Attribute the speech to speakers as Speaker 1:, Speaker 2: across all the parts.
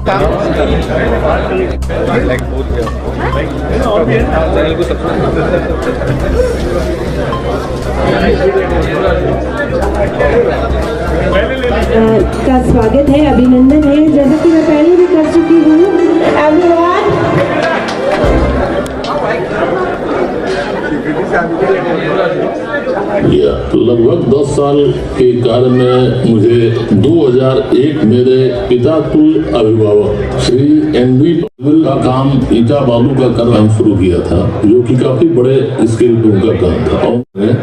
Speaker 1: का स्वागत है, अभिनंदन है। जैसा कि मैं पहले भी कर चुकी हूँ।
Speaker 2: लगभग 10 साल के कार्य में मुझे 2001 मेरे पिता तुल्य अभिभावक श्री एनडी का काम ईटा बालू का काम शुरू किया था, जो कि काफी बड़े स्केल पे उनका काम था। और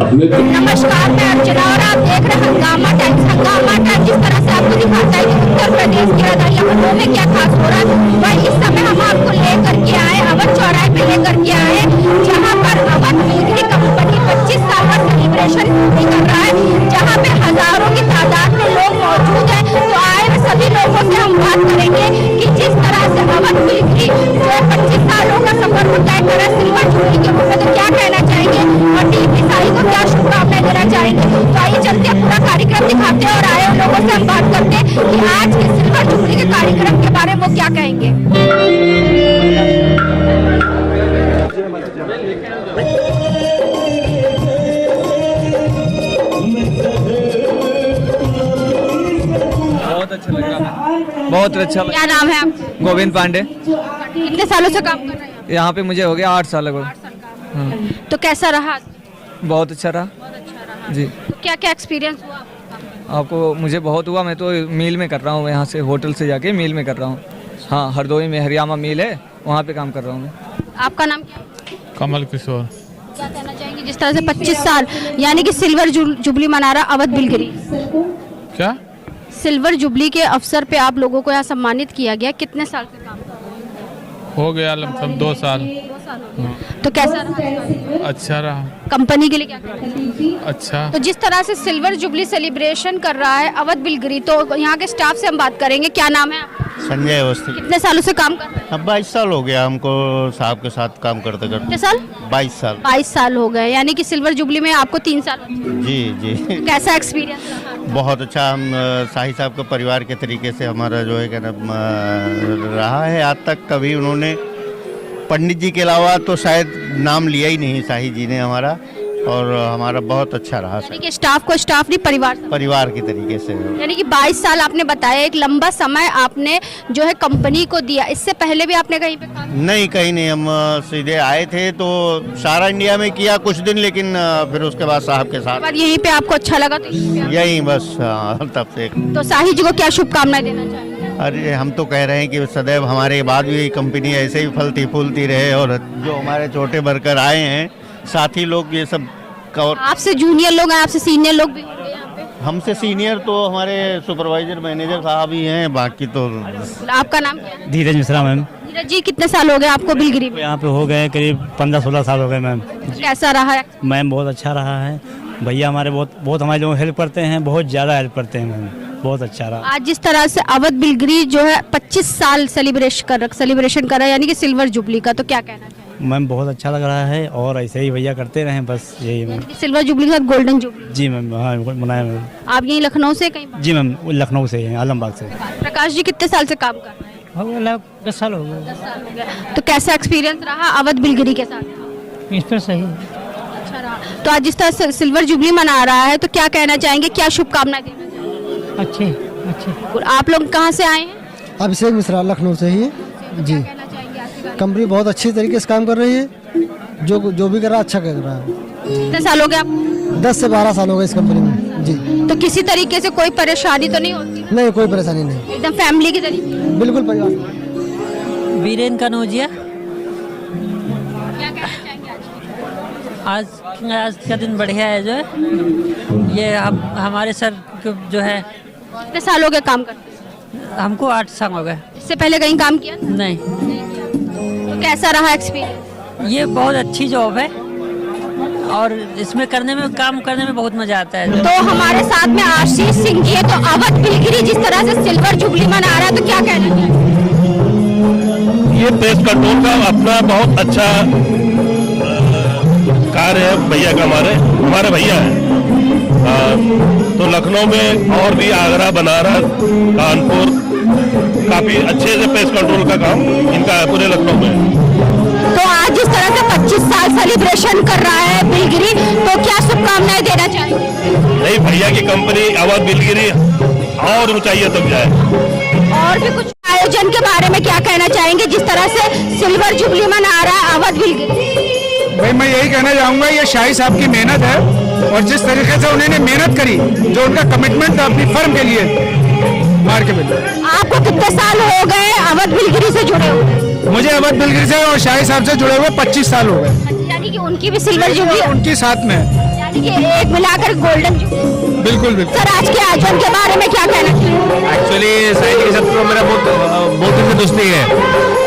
Speaker 2: अपने
Speaker 3: नमस्कार, मैं अर्चना और आप देख रहे हैं हंगामा टाइम्स। हंगामा टाइम्स जिस तरह से आपको दिखाता है कि उत्तर प्रदेश के लखनऊ में क्या खास हो रहा है, वही इस समय हम आपको लेकर के आए, अवध चौराहे पे लेकर के आए, जहाँ पर अवध बिजली कंपनी 25 साल का सेलिब्रेशन कर रहा है, जहाँ पे हजारों की तादाद में लोग मौजूद हैं। तो आए हुए सभी लोगों से हम बात करेंगे कि जिस तरह से अवध बिजली जो 25 सालों का सफर को तय करा सिल्वर जुबली के ऊपर, तो क्या कहना चाहेंगे और डीपी साई को क्या शुभकामनाएं देना चाहेंगे। तो आइए चलते हैं, पूरा कार्यक्रम दिखाते हैं और आए हुए लोगों से हम बात करते हैं कि आज के सिल्वर जुबली के कार्यक्रम के बारे में वो क्या कहेंगे।
Speaker 4: बहुत अच्छा लग रहा, बहुत अच्छा लगा।
Speaker 3: क्या नाम है आपका?
Speaker 4: गोविंद पांडे।
Speaker 3: कितने सालों से काम कर रहे हैं?
Speaker 4: यहाँ पे मुझे हो गया 8 साल लगभग।
Speaker 3: तो कैसा रहा?
Speaker 4: बहुत अच्छा रहा जी।
Speaker 3: तो क्या क्या एक्सपीरियंस हुआ
Speaker 4: आपको? मुझे बहुत हुआ, मैं तो मील में कर रहा हूँ, यहाँ से होटल से जाके मील में कर रहा हूँ। हाँ, हरदोई में हरियामा मील है, वहाँ पे काम कर रहा हूँ मैं।
Speaker 3: आपका नाम क्या है?
Speaker 5: कमल किशोर।
Speaker 3: क्या कहना चाहेंगे जिस तरह से 25 साल यानी कि सिल्वर जुबली मना रहा अवध बिलगिरी?
Speaker 5: क्या
Speaker 3: सिल्वर जुबली के अवसर पे आप लोगों को यहाँ सम्मानित किया गया, कितने साल से काम कर रहे
Speaker 5: हो गया लमसम 2 साल।
Speaker 3: हैं? तो कैसा रहा?
Speaker 5: अच्छा रहा।
Speaker 3: कंपनी के लिए क्या कहना चाहेंगे?
Speaker 5: अच्छा।
Speaker 3: तो जिस तरह से सिल्वर जुबली सेलिब्रेशन कर रहा है अवध बिलगिरी, तो यहाँ के स्टाफ से हम बात करेंगे। क्या नाम है आपका?
Speaker 6: संजय अवस्थी।
Speaker 3: कितने सालों से काम कर रहे हैं?
Speaker 6: अब 22 साल हो गया हमको साहब के साथ काम करते करते।
Speaker 3: कितने साल?
Speaker 6: 22 साल।
Speaker 3: 22 साल हो गए, यानी कि सिल्वर जुबली में आपको 3 साल।
Speaker 6: जी जी।
Speaker 3: कैसा एक्सपीरियंस रहा?
Speaker 6: बहुत अच्छा। हम शाही साहब के परिवार के तरीके से हमारा जो है क्या नाम रहा है आज तक। कभी उन्होंने पंडित जी के अलावा तो शायद नाम लिया ही नहीं शाही जी ने हमारा, और हमारा बहुत अच्छा रहा।
Speaker 3: यानी कि स्टाफ को स्टाफ नहीं,
Speaker 6: परिवार के तरीके से।
Speaker 3: यानी कि 22 साल आपने बताया, एक लंबा समय आपने जो है कंपनी को दिया। इससे पहले भी आपने कहीं पे काम?
Speaker 6: नहीं, कहीं नहीं। हम सीधे आए थे तो सारा इंडिया में किया कुछ दिन, लेकिन फिर उसके बाद साहब के साथ
Speaker 3: यहीं पे आपको अच्छा लगा तो
Speaker 6: यहीं बस तब से।
Speaker 3: तो शाही जी को क्या शुभकामनाएं देना चाहेंगे?
Speaker 6: अरे हम तो कह रहे हैं कि सदैव हमारे बाद भी कंपनी ऐसे ही फलती फूलती रहे, और जो हमारे छोटे वर्कर आए हैं, साथी लोग, ये सब
Speaker 3: आपसे जूनियर लोग हैं, आपसे सीनियर लोग भी होंगे यहाँ पे?
Speaker 6: हमसे सीनियर तो हमारे सुपरवाइजर मैनेजर साहब ही हैं, बाकी तो।
Speaker 3: आपका नाम क्या है?
Speaker 7: धीरज मिश्रा मैम।
Speaker 3: धीरज जी, कितने साल हो गए आपको बिलगिरी में?
Speaker 7: यहाँ पे हो गए करीब 15-16 साल हो गए मैम।
Speaker 3: कैसा रहा है?
Speaker 7: मैम बहुत अच्छा रहा है। भैया हमारे बहुत हमारे लोग हेल्प करते हैं, बहुत ज़्यादा हेल्प करते हैं मैम। बहुत अच्छा रहा।
Speaker 3: आज जिस तरह से अवध बिलगिरी जो है 25 साल सेलिब्रेशन कर रहा है, यानी कि सिल्वर जुबली का, तो क्या कहना चाहिए?
Speaker 7: मैम बहुत अच्छा लग रहा है, और ऐसे ही भैया करते रहें, बस यही मैम।
Speaker 3: सिल्वर जुबली के साथ गोल्डन जुबली।
Speaker 7: जी मैम, हाँ मनाया मैम।
Speaker 3: आप यहीं लखनऊ से कहीं?
Speaker 7: जी मैम, लखनऊ से हैं, आलमबाग से।
Speaker 3: प्रकाश जी कितने साल से काम कर रहे हैं?
Speaker 7: 10 साल हो गए।
Speaker 3: 10 साल हो गए। तो कैसा एक्सपीरियंस रहा अवध बिलगिरी के साथ?
Speaker 7: इस पर सही।
Speaker 3: अच्छा रहा। तो आज जिस तरह से सिल्वर जुबली मना रहा है, तो क्या कहना चाहेंगे, क्या शुभकामनाएं देना चाहेंगे?
Speaker 7: अच्छे।
Speaker 3: आप लोग कहाँ से आए हैं?
Speaker 8: अभिषेक मिश्रा, लखनऊ से ही जी। कंपनी बहुत अच्छी तरीके से काम कर रही है, जो भी कर रहा है अच्छा कर रहा है।
Speaker 3: कितने साल हो गए आपको?
Speaker 8: 10 से 12 साल हो गए इस कंपनी में जी।
Speaker 3: तो किसी तरीके से कोई परेशानी तो नहीं होती?
Speaker 8: नहीं, कोई परेशानी नहीं,
Speaker 3: एकदम फैमिली की तरीके।
Speaker 8: बिल्कुल परिवार।
Speaker 9: वीरेन कनौजिया।
Speaker 3: क्या कहना चाहेंगे
Speaker 9: आज का दिन बढ़िया है, जो है ये हमारे सर जो है।
Speaker 3: कितने साल हो गए काम करते?
Speaker 9: हमको 8 साल हो गए।
Speaker 3: इससे पहले कहीं काम किया?
Speaker 9: नहीं।
Speaker 3: तो कैसा रहा एक्सपीरियंस?
Speaker 9: ये बहुत अच्छी जॉब है, और इसमें काम करने में बहुत मजा आता है।
Speaker 3: तो हमारे साथ में आशीष सिंह जी है। तो अवध बिलगिरी जिस तरह से सिल्वर जुबली मना रहा है, तो क्या कहना चाहिए?
Speaker 2: ये पेस्ट कंट्रोल का अपना बहुत अच्छा कार्य है भैया का, हमारे भैया है। तो लखनऊ में और भी आगरा, बनारस, कानपुर
Speaker 10: काफी अच्छे से पेस्ट कंट्रोल का काम इनका है पूरे लखनऊ में।
Speaker 3: तो आज जिस तरह से 25 साल सेलिब्रेशन कर रहा है बिलगिरी, तो क्या शुभकामनाएं देना चाहेंगे?
Speaker 10: नहीं, भैया की कंपनी अवध बिलगिरी और ऊंचाइयों तक जाए।
Speaker 3: और भी कुछ आयोजन के बारे में क्या कहना चाहेंगे, जिस तरह से सिल्वर जुबली मना रहा है अवध बिलगिरी?
Speaker 11: भाई मैं यही कहना चाहूंगा, ये शाही साहब की मेहनत है और जिस तरीके से उन्होंने मेहनत करी, जो उनका कमिटमेंट था अपनी फर्म के लिए, मार के बिल्कुल।
Speaker 3: आपको कितने साल हो गए अवध बिलगिरी से जुड़े हुए?
Speaker 11: मुझे अवध बिलगिरी से और शाही साहब से जुड़े हुए 25 साल हो गए।
Speaker 3: यानी कि उनकी भी सिल्वर जुबली,
Speaker 11: उनकी साथ में,
Speaker 3: यानी कि एक मिलाकर गोल्डन जुबली।
Speaker 11: बिल्कुल बिल्कुल।
Speaker 3: सर, आज के आयोजन के बारे में क्या कहना चाहिए?
Speaker 12: एक्चुअली शाही जी के साथ तो मेरा बहुत दिन से दोस्ती है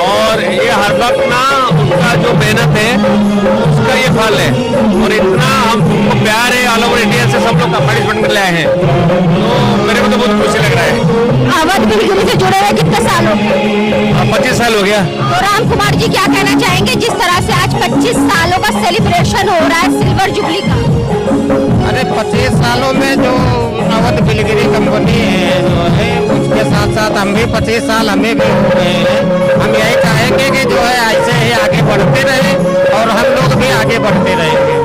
Speaker 12: और ये हर वक्त ना उनका जो मेहनत है उसका ये फल है और इतना हमको प्यार है, ऑल ओवर इंडिया से सब लोग पार्टिसिपेट कर लाए हैं, तो मेरे को तो बहुत खुशी लग रहा है।
Speaker 3: अवध बिलगिरी से जुड़े हुए कितने साल हो गए?
Speaker 12: 25 साल हो गया।
Speaker 3: तो राम कुमार जी क्या कहना चाहेंगे, जिस तरह से आज 25 सालों का सेलिब्रेशन हो रहा है सिल्वर जुबली का?
Speaker 13: अरे 25 सालों में जो अवध बिलगिरी कंपनी है उसके साथ साथ हम भी 25 साल हमें भी हो गए हैं। हम यही कहेंगे कि जो है ऐसे ही आगे बढ़ते रहे और हम लोग भी आगे बढ़ते रहेंगे।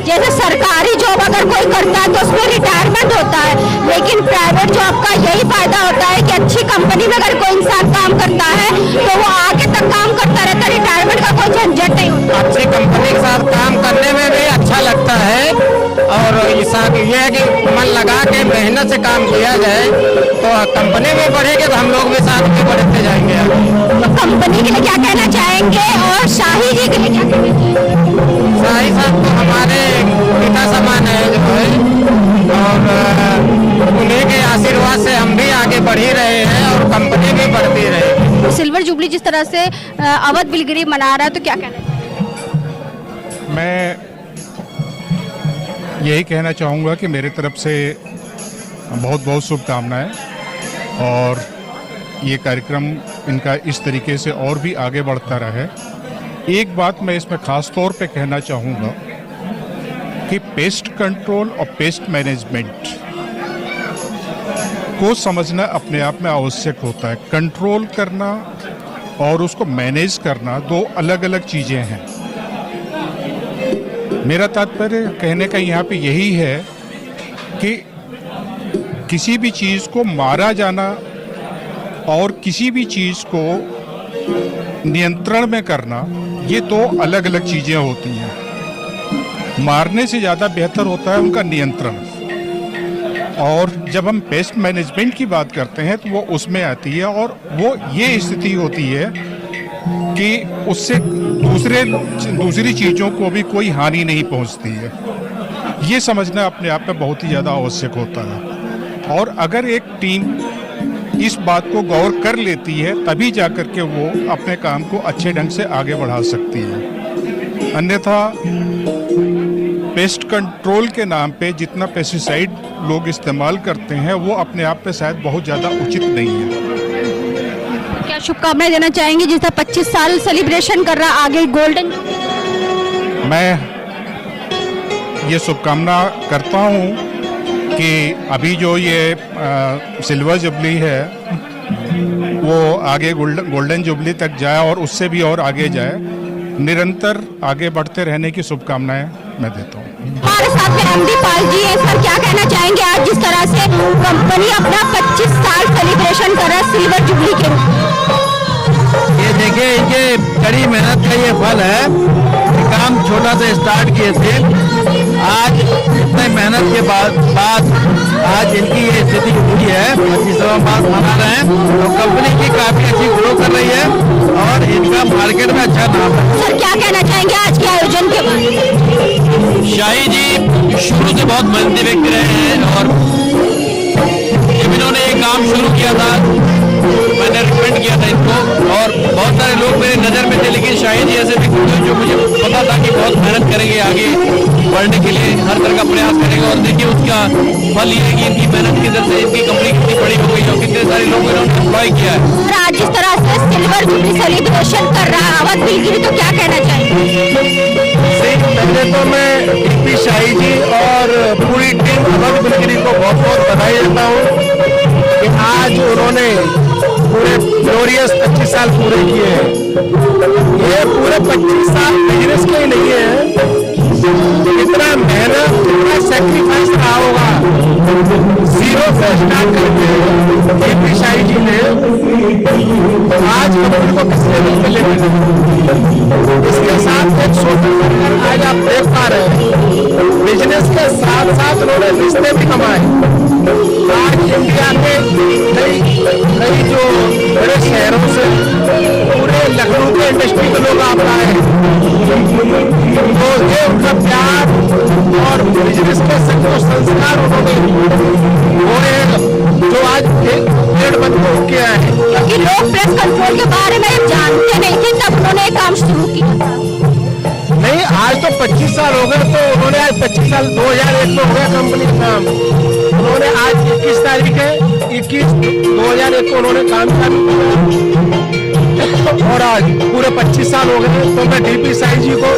Speaker 3: जैसे सरकारी जॉब अगर कोई करता है तो उसमें रिटायरमेंट होता है, लेकिन प्राइवेट जॉब का यही फायदा होता है कि अच्छी कंपनी में अगर कोई इंसान काम करता है तो वो आगे तक काम करता रहता है, रिटायरमेंट का कोई झंझट नहीं होता।
Speaker 13: अच्छी कंपनी के साथ काम करने में भी अच्छा लगता है और ये है कि मन लगा के मेहनत से काम किया जाए तो कंपनी भी बढ़ेगी तो हम लोग भी साथ में बढ़ते जाएंगे।
Speaker 3: तो कंपनी के लिए क्या कहना चाहेंगे और शाही जी के लिए क्या कहना चाहेंगे?
Speaker 13: शाही साहब तो हमारे पिता समान है जो है और उन्हीं के आशीर्वाद से हम भी आगे बढ़ ही रहे हैं और कंपनी भी बढ़ती रहे।
Speaker 3: सिल्वर जुबली जिस तरह से अवध बिलगिरी मना रहा है, तो क्या कहना चाहेंगे?
Speaker 11: मैं यही कहना चाहूँगा कि मेरे तरफ से बहुत बहुत शुभकामनाएं और ये कार्यक्रम इनका इस तरीके से और भी आगे बढ़ता रहे। एक बात मैं इसमें ख़ास तौर पे कहना चाहूँगा कि पेस्ट कंट्रोल और पेस्ट मैनेजमेंट को समझना अपने आप में आवश्यक होता है। कंट्रोल करना और उसको मैनेज करना दो अलग अलग चीज़ें हैं। मेरा तात्पर्य कहने का यहाँ पे यही है कि किसी भी चीज़ को मारा जाना और किसी भी चीज़ को नियंत्रण में करना, ये दो अलग अलग चीज़ें होती हैं। मारने से ज़्यादा बेहतर होता है उनका नियंत्रण। और जब हम पेस्ट मैनेजमेंट की बात करते हैं तो वो उसमें आती है और वो ये स्थिति होती है कि उससे दूसरी चीज़ों को भी कोई हानि नहीं पहुंचती है। ये समझना अपने आप में बहुत ही ज़्यादा आवश्यक होता है और अगर एक टीम इस बात को गौर कर लेती है तभी जाकर के वो अपने काम को अच्छे ढंग से आगे बढ़ा सकती है। अन्यथा पेस्ट कंट्रोल के नाम पे जितना पेस्टिसाइड लोग इस्तेमाल करते हैं वो अपने आप पे शायद बहुत ज़्यादा उचित नहीं है।
Speaker 3: क्या शुभकामनाएं देना चाहेंगे जिस तरह 25 साल सेलिब्रेशन कर रहा है आगे गोल्डन?
Speaker 11: मैं ये शुभकामना करता हूँ कि अभी जो ये सिल्वर जुबली है वो आगे गोल्डन जुबली तक जाए और उससे भी और आगे जाए। निरंतर आगे बढ़ते रहने की शुभकामनाएं मैं देता हूँ।
Speaker 3: हमारे साथ में एमडी पाल जी है। सर, क्या कहना चाहेंगे आज जिस तरह से कंपनी अपना 25 साल सेलिब्रेशन कर रहा है सिल्वर जुबली के?
Speaker 12: ये देखिए, इनके कड़ी मेहनत का ये फल है। काम छोटा सा स्टार्ट किए थे, आज इतने मेहनत के बाद आज इनकी ये स्थिति हुई है। 25वां पास मना रहे हैं तो कंपनी की काफी अच्छी ग्रो कर रही है और इनका मार्केट में अच्छा नाम है।
Speaker 3: सर, क्या कहना चाहेंगे आज के आयोजन के बारे में?
Speaker 12: शाही जी शुरू से बहुत मेहनती व्यक्ति रहे हैं और जब इन्होंने ये काम शुरू किया था मैंने रिकमेंड किया था इनको और बहुत सारे लोग मेरी नज़र में थे, लेकिन शाही जी ऐसे व्यक्ति थे जो मुझे पता था कि बहुत मेहनत करेंगे, आगे बढ़ने के लिए हर तरह का प्रयास करेंगे। और देखिए उसका फल ये है कि इनकी मेहनत की वजह से इनकी कंपनी कितनी बड़ी हो गई और कितने सारे लोग इन्होंने एम्प्लॉय किया है।
Speaker 3: आज जिस तरह से सिल्वर जुबली सेलिब्रेशन कर रहा है अवध बिलगिरी, तो क्या कहना चाहिए?
Speaker 12: पहले तो मैं डीपी शाही जी और पूरी टीम अवध बिलगिरी को बहुत बहुत बधाई देता हूँ कि आज उन्होंने पूरे
Speaker 13: और ये 25 साल पूरे किए हैं। ये पूरे 25 साल बिजनेस के ही नहीं है, कितना मेहनत, कितना सेक्रीफाइस रहा होगा। जीरो से स्टार्ट करके केपी शाही जी ने आज कंपनी को किस लेवल पे लेकर गए। इसके साथ एक सोशल आज आप देख पा रहे हैं, बिजनेस के साथ साथ उन्होंने रिश्ते भी कमाए। आज इंडिया के कई जो बड़े शहरों से पूरे लखनऊ के इंडस्ट्री के लोग आप आए हैं, तो ये उनका प्यार और बिजनेस के जो संस्कार उन्होंने जो आज पेड़ बंद हो गया है,
Speaker 3: क्योंकि लोग प्रेस कंट्रोल के बारे में जानते नहीं थे, तब उन्होंने काम शुरू किया था।
Speaker 13: नहीं, आज तो 25 साल हो गए, तो उन्होंने आज 25 साल 2001 में हो गया कंपनी का काम। उन्होंने आज 21 तारीख है, 21/2001 को उन्होंने काम किया और आज पूरे 25 साल हो गए। तो मैं डीपी शाही जी को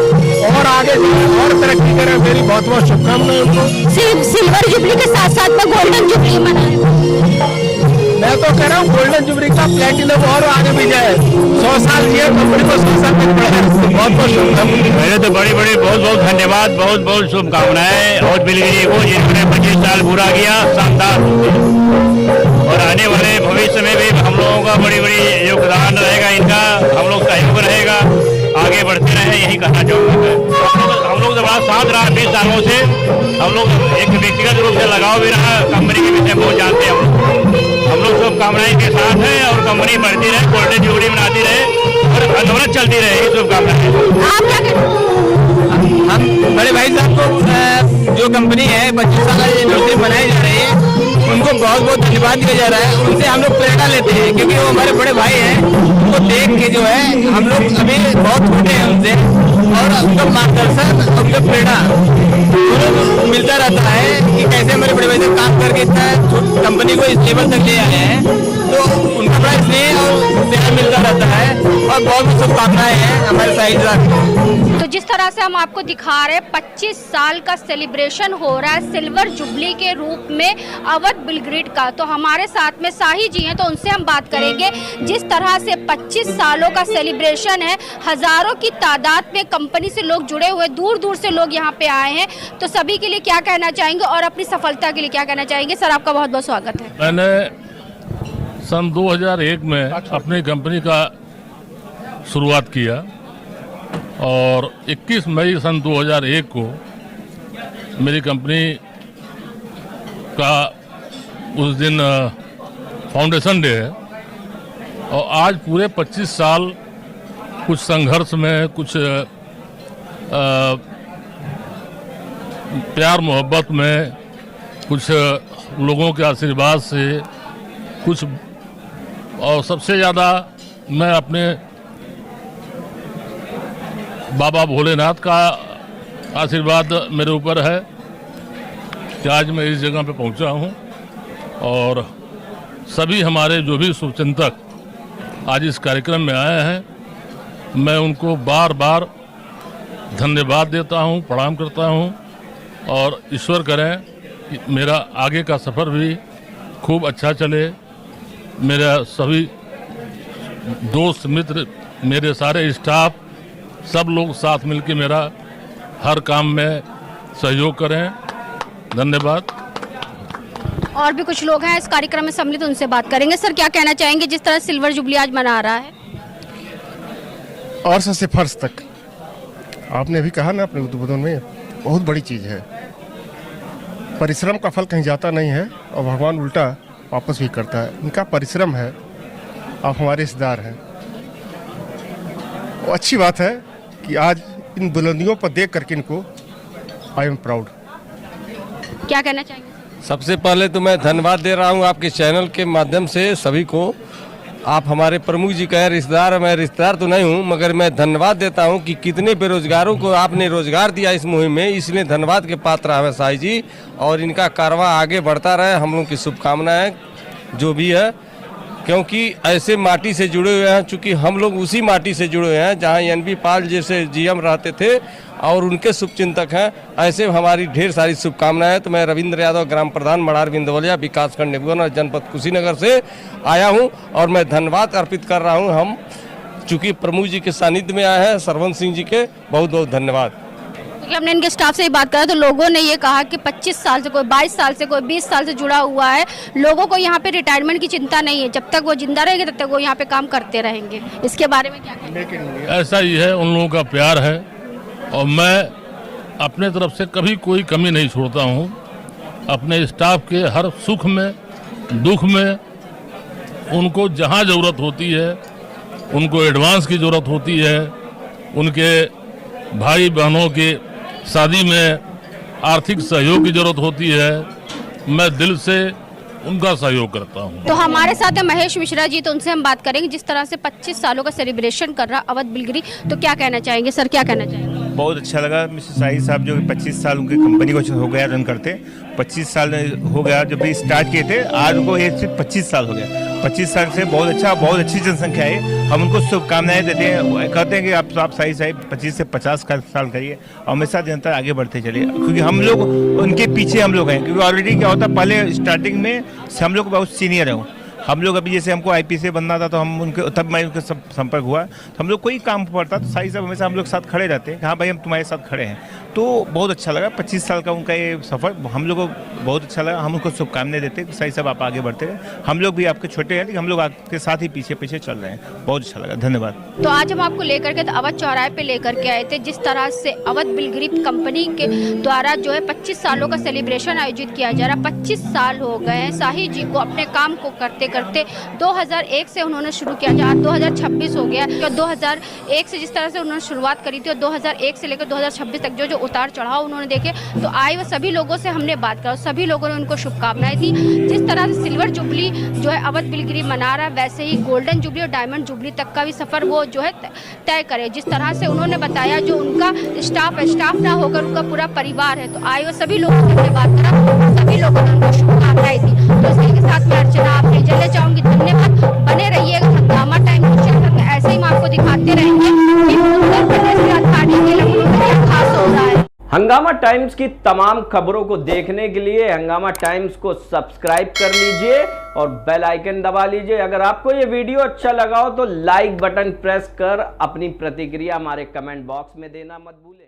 Speaker 13: और आगे और तरक्की करें, मेरी बहुत बहुत शुभकामनाएं उनको।
Speaker 3: सिल्वर जुबली के साथ साथ में गोल्डन जुबली मनाए।
Speaker 13: मैं तो कह रहा हूँ गोल्डन जुबली का प्लेटिनम और आगे भी जाए, 100 साल जिए कंपनी को, 100 साल तक बढ़े। बहुत बहुत शुभकामनाएं।
Speaker 10: मेरे तो बड़ी बड़ी बहुत बहुत धन्यवाद, बहुत बहुत शुभकामनाएं और बिलगिरी को, जिन्होंने 25 साल पूरा किया शानदार। और आने वाले भविष्य में भी हम लोगों का बड़ी बड़ी योगदान रहेगा, इनका हम लोग सहयोग रहेगा, आगे बढ़ते रहे, यही कहना चाहूँगा। हम लोग तो बड़ा साथ रहा 20 सालों से, हम लोग एक व्यक्तिगत रूप से लगाव भी रहा, कंपनी के विषय बहुत जानते हैं हम लोग शुभकामनाएं के साथ हैं और कंपनी बढ़ती रहे, गोल्डन जुबली बनाती रहे और अनवरत चलती रहे, ये शुभकामनाएं।
Speaker 3: आप क्या कहते हैं?
Speaker 12: हम बड़े भाई साहब को जो कंपनी है 25 साल एनिवर्सरी बनाई जा रही है, उनको बहुत बहुत धन्यवाद दिया जा रहा है। उनसे हम लोग प्रेरणा लेते हैं, क्योंकि वो हमारे बड़े भाई हैं। उनको देख के जो है हम लोग अभी बहुत छोटे हैं उनसे, और उनका मार्गदर्शन, उनका प्रेरणा मिलता रहता है कि कैसे हमारे बड़े भाई साहब काम करके इतना कंपनी को इस लेवल तक ले आए हैं। तो उनका बड़ा स्नेह और प्यार मिलता रहता है, और बहुत शुभकामनाएं हैं हमारे शाही साहब।
Speaker 3: तो जिस तरह से हम आपको दिखा रहे हैं, 25 साल का सेलिब्रेशन हो रहा है सिल्वर जुबली के रूप में अवध बिलग्रिड का। तो हमारे साथ में शाही जी हैं, तो उनसे हम बात करेंगे। जिस तरह से 25 सालों का सेलिब्रेशन है, हजारों की तादाद में कंपनी से लोग जुड़े हुए, दूर दूर से लोग यहाँ पे आए हैं, तो सभी के लिए क्या कहना चाहेंगे और अपनी सफलता के लिए क्या कहना चाहेंगे? सर, आपका बहुत बहुत स्वागत है।
Speaker 10: मैंने सन 2001 में अपनी कंपनी का शुरुआत किया और 21 मई सन 2001 को मेरी कंपनी का उस दिन फाउंडेशन डे है। और आज पूरे 25 साल कुछ संघर्ष में, कुछ प्यार मोहब्बत में, कुछ लोगों के आशीर्वाद से, कुछ, और सबसे ज़्यादा मैं अपने बाबा भोलेनाथ का आशीर्वाद मेरे ऊपर है कि आज मैं इस जगह पे पहुंचा हूं। और सभी हमारे जो भी शुभचिंतक आज इस कार्यक्रम में आए हैं, मैं उनको बार बार धन्यवाद देता हूं, प्रणाम करता हूं, और ईश्वर करें कि मेरा आगे का सफ़र भी खूब अच्छा चले। मेरा सभी दोस्त मित्र, मेरे सारे स्टाफ, सब लोग साथ मिलकर मेरा हर काम में सहयोग करें। धन्यवाद।
Speaker 3: और भी कुछ लोग हैं इस कार्यक्रम में सम्मिलित, उनसे बात करेंगे। सर, क्या कहना चाहेंगे जिस तरह सिल्वर जुबली आज मना रहा है?
Speaker 13: और से फर्श तक आपने भी कहा ना अपने उद्बोधन में, बहुत बड़ी चीज़ है। परिश्रम का फल कहीं जाता नहीं है और भगवान उल्टा वापस भी करता है। इनका परिश्रम है, आप हमारे रिश्तेदार हैं। वो अच्छी बात है कि आज इन बुलंदियों पर देख करके इनको आई एम प्राउड।
Speaker 3: क्या कहना चाहेंगे?
Speaker 12: सबसे पहले तो मैं धन्यवाद दे रहा हूं आपके चैनल के माध्यम से सभी को। आप हमारे प्रमुख जी कहे रिश्तेदार, मैं रिश्तेदार तो नहीं हूं, मगर मैं धन्यवाद देता हूं कि कितने बेरोजगारों को आपने रोजगार दिया इस मुहिम में, इसलिए धन्यवाद के पात्र हैं शाही जी। और इनका कारवां आगे बढ़ता रहे, हम लोगों की शुभकामनाएं जो भी है, क्योंकि ऐसे माटी से जुड़े हुए हैं। चूँकि हम लोग उसी माटी से जुड़े हुए हैं जहाँ NB पाल जैसे GM रहते थे,
Speaker 13: और उनके शुभचिंतक हैं। ऐसे हमारी ढेर सारी शुभकामनाएं। तो मैं रविंद्र यादव, ग्राम प्रधान मड़ार बिंदवलिया, विकासखंड निबुआ, जनपद कुशीनगर से आया हूं और मैं धन्यवाद अर्पित कर रहा हूं। हम चूंकि प्रमुख जी के सानिध्य में आए हैं, सरवंत सिंह जी के बहुत बहुत धन्यवाद।
Speaker 3: क्योंकि हमने इनके स्टाफ से ही बात करा तो लोगों ने ये कहा कि 25 साल से, कोई 22 साल से, कोई 20 साल से जुड़ा हुआ है। लोगों को यहाँ पे रिटायरमेंट की चिंता नहीं है, जब तक वो जिंदा रहेंगे तब तक वो यहाँ पे काम करते रहेंगे। इसके बारे में क्या कहेंगे?
Speaker 10: ऐसा ही है, उन लोगों का प्यार है और मैं अपने तरफ से कभी कोई कमी नहीं छोड़ता हूँ। अपने स्टाफ के हर सुख में दुख में उनको जहाँ ज़रूरत होती है, उनको एडवांस की ज़रूरत होती है, उनके भाई बहनों के शादी में आर्थिक सहयोग की ज़रूरत होती है, मैं दिल से उनका सहयोग करता हूँ।
Speaker 3: तो हमारे साथ है महेश मिश्रा जी, तो उनसे हम बात करेंगे। जिस तरह से 25 सालों का सेलिब्रेशन कर रहा अवध बिलगिरी, तो क्या कहना चाहेंगे सर, क्या कहना चाहेंगे?
Speaker 6: बहुत अच्छा लगा। मिस्टर शाही साहब जो 25 साल उनकी कंपनी को हो गया रन करते, 25 साल हो गया जब भी स्टार्ट किए थे, आज उनको एक सिर्फ 25 साल हो गया। 25 साल से बहुत अच्छा, बहुत अच्छी जनसंख्या है। हम उनको शुभकामनाएं देते हैं, कहते हैं कि आप शाही साहब 25 से 50 साल करिए और हमेशा निरंतर आगे बढ़ते चलिए, क्योंकि हम लोग उनके पीछे हम लोग हैं। क्योंकि ऑलरेडी क्या होता, पहले स्टार्टिंग में हम लोग बहुत सीनियर हैं। हम लोग अभी जैसे हमको आईपी से बनना था तो हम उनके, तब मैं उनके सब संपर्क हुआ, तो हम लोग कोई काम पड़ता तो शाही साहब हमेशा हम लोग साथ खड़े रहते हैं। हाँ भाई, हम तुम्हारे साथ खड़े हैं। तो बहुत अच्छा लगा 25 साल का उनका ये सफ़र, हम लोग को बहुत अच्छा लगा। हम उनको शुभकामनाएं देते हैं, शाही साहब आप आगे बढ़ते रहे। हम लोग भी आपके छोटे हैं लेकिन हम लोग आपके साथ ही पीछे पीछे चल रहे हैं। बहुत अच्छा लगा, धन्यवाद।
Speaker 3: तो आज हम आपको लेकर के अवध चौराहे पे लेकर के आए थे। जिस तरह से अवध बिलगिरी कंपनी के द्वारा जो है 25 सालों का सेलिब्रेशन आयोजित किया जा रहा। 25 साल हो गए हैं शाही जी को अपने काम को करते करते। 2001 से उन्होंने शुरू किया, जहाँ 2026 हो गया। तो 2001 से जिस तरह से उन्होंने शुरुआत करी थी और 2001 से लेकर 2026 तक जो उतार चढ़ाव उन्होंने देखे, तो आए वो सभी लोगों से हमने बात करा, सभी लोगों ने उनको शुभकामनाएं दी। जिस तरह से सिल्वर जुबली जो है अवध बिलगिरी मना रहा, वैसे ही गोल्डन जुबली और डायमंड जुबली तक का भी सफर वो जो है तय करे। जिस तरह से उन्होंने बताया, जो उनका स्टाफ है, स्टाफ ना होकर उनका पूरा परिवार है, तो आए वो सभी लोगों से हमने बात करा, सभी लोगों ने उनको शुभकामनाएं दी। तो इसी के साथ मैं अर्चना आपसे इजाजत चाहूंगी। धन्यवाद, बने रहिएगा हंगामा टाइम्स चैनल में। ऐसे ही हम आपको दिखाते रहेंगे कि उत्तर प्रदेश की राजधानी के लखनऊ में क्या खास हो रहा है।
Speaker 14: हंगामा टाइम्स की तमाम खबरों को देखने के लिए हंगामा टाइम्स को सब्सक्राइब कर लीजिए और बेल आइकन दबा लीजिए। अगर आपको ये वीडियो अच्छा लगा हो तो लाइक बटन प्रेस कर अपनी प्रतिक्रिया हमारे कमेंट बॉक्स में देना मत भूलें।